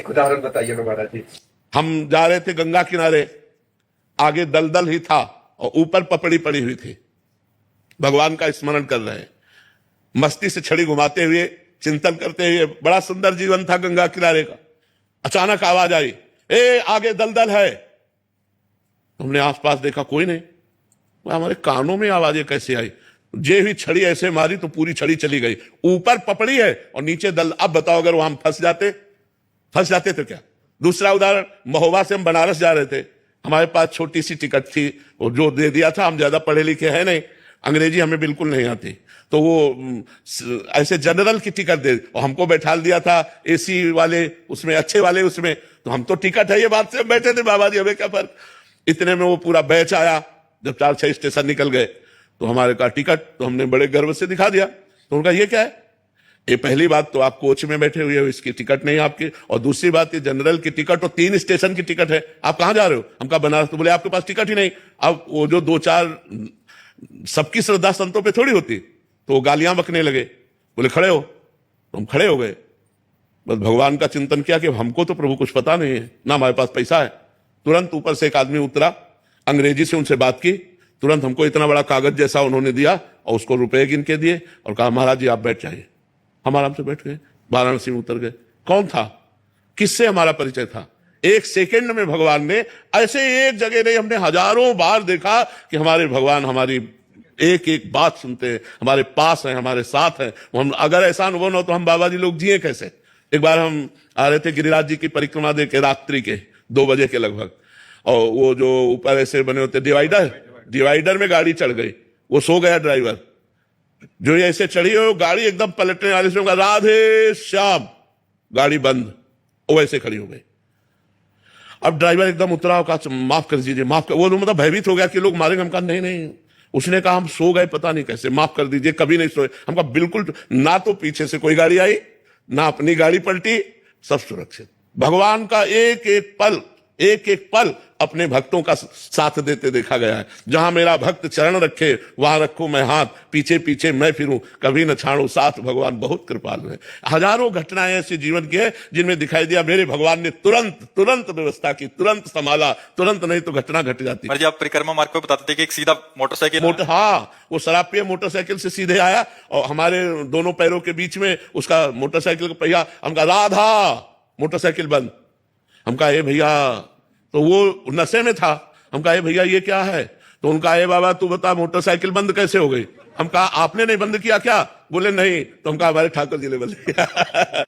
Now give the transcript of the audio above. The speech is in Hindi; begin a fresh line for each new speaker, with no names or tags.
उदाहरण बताइए ना महाराज जी।
हम जा रहे थे गंगा किनारे, आगे दलदल ही था और ऊपर पपड़ी पड़ी हुई थी। भगवान का स्मरण कर रहे हैं, मस्ती से छड़ी घुमाते हुए, चिंतन करते हुए। बड़ा सुंदर जीवन था गंगा किनारे का। अचानक आवाज आई, ए आगे दलदल है। हमने आसपास देखा, कोई नहीं। हमारे कानों में आवाजें कैसे आई? जे हुई छड़ी ऐसे मारी तो पूरी छड़ी चली गई। ऊपर पपड़ी है और नीचे दल। अब बताओ, अगर वहां फंस जाते तो क्या? दूसरा उदाहरण, महोबा से हम बनारस जा रहे थे। हमारे पास छोटी सी टिकट थी, वो जो दे दिया था। हम ज्यादा पढ़े लिखे हैं नहीं, अंग्रेजी हमें बिल्कुल नहीं आती, तो वो ऐसे जनरल की टिकट दे और हमको बैठा दिया था एसी वाले उसमें, अच्छे वाले उसमें। तो हम तो टिकट है ये बात से बैठे थे, बाबा जी हमें क्या फर्क। इतने में वो पूरा बैच आया। जब 4-6 स्टेशन निकल गए तो हमारे का टिकट, तो हमने बड़े गर्व से दिखा दिया। तो उनका ये क्या है? ये पहली बात तो आप कोच में बैठे हुए हो, इसकी टिकट नहीं आपकी। और दूसरी बात, ये जनरल की टिकट और 3 स्टेशन की टिकट है। आप कहां जा रहे हो? हमका बनारस। तो बोले आपके पास टिकट ही नहीं। अब वो जो 2-4 सबकी श्रद्धा संतों पे थोड़ी होती, तो वो गालियां बकने लगे। बोले खड़े हो, तो हम खड़े हो गए। बस भगवान का चिंतन किया कि हमको तो प्रभु कुछ पता नहीं है, ना हमारे पास पैसा है। तुरंत ऊपर से एक आदमी उतरा, अंग्रेजी से उनसे बात की। तुरंत हमको इतना बड़ा कागज जैसा उन्होंने दिया और उसको रुपए गिन के दिए और कहा महाराज जी आप बैठ जाइए। हम आराम से बैठ गए, वाराणसी में उतर गए। कौन था? किससे हमारा परिचय था? 1 सेकंड में भगवान ने, ऐसे एक जगह नहीं, हमने हजारों बार देखा कि हमारे भगवान हमारी एक एक बात सुनते हैं, हमारे पास हैं, हमारे साथ हैं। हम अगर ऐसा अनुभव न हो तो हम बाबा जी लोग जिए कैसे? एक बार हम आ रहे थे गिरिराज जी की परिक्रमा दे के, रात्रि के 2 बजे के लगभग, और वो जो ऊपर ऐसे बने होते डिवाइडर में गाड़ी चढ़ गई। वो सो गया ड्राइवर। जो ये ऐसे चढ़ी हो गाड़ी, एकदम पलटने वाले से राधे श्याम, गाड़ी बंद, वो ऐसे खड़ी हो गई। अब ड्राइवर एकदम उतरा, कहा माफ कर दीजिए, माफ कर। वो मतलब भयभीत हो गया कि लोग मारेंगे। हम कहा नहीं नहीं। उसने कहा हम सो गए, पता नहीं कैसे, माफ कर दीजिए, कभी नहीं सोए। हम कहा बिल्कुल ना, तो पीछे से कोई गाड़ी आई, ना अपनी गाड़ी पलटी, सब सुरक्षित। भगवान का एक एक पल अपने भक्तों का साथ देते देखा गया है। जहां मेरा भक्त चरण रखे वहां रखूं मैं हाथ, पीछे पीछे मैं फिरूं, कभी न छाड़ू साथ। भगवान बहुत कृपालु है। हजारों घटनाएं ऐसी जीवन की है जिनमें दिखाई दिया मेरे भगवान ने तुरंत व्यवस्था की, तुरंत संभाला। तुरंत नहीं तो घटना घट जाती।
जी आप परिक्रमा मार्ग पर बताते थे कि एक सीधा मोटरसाइकिल
हाँ, वो शराब पिए मोटरसाइकिल से सीधे आया और हमारे दोनों पैरों के बीच में उसका मोटरसाइकिल का पहिया। हम कहा राधा, मोटरसाइकिल बंद। हम कहा ए भैया, तो वो नशे में था। हम कहा ए भैया ये क्या है? तो उनका ए बाबा तू बता मोटरसाइकिल बंद कैसे हो गई? हम कहा आपने नहीं बंद किया क्या? बोले नहीं। तो हम कहा हमारे ठाकुर जी ने बंद किया।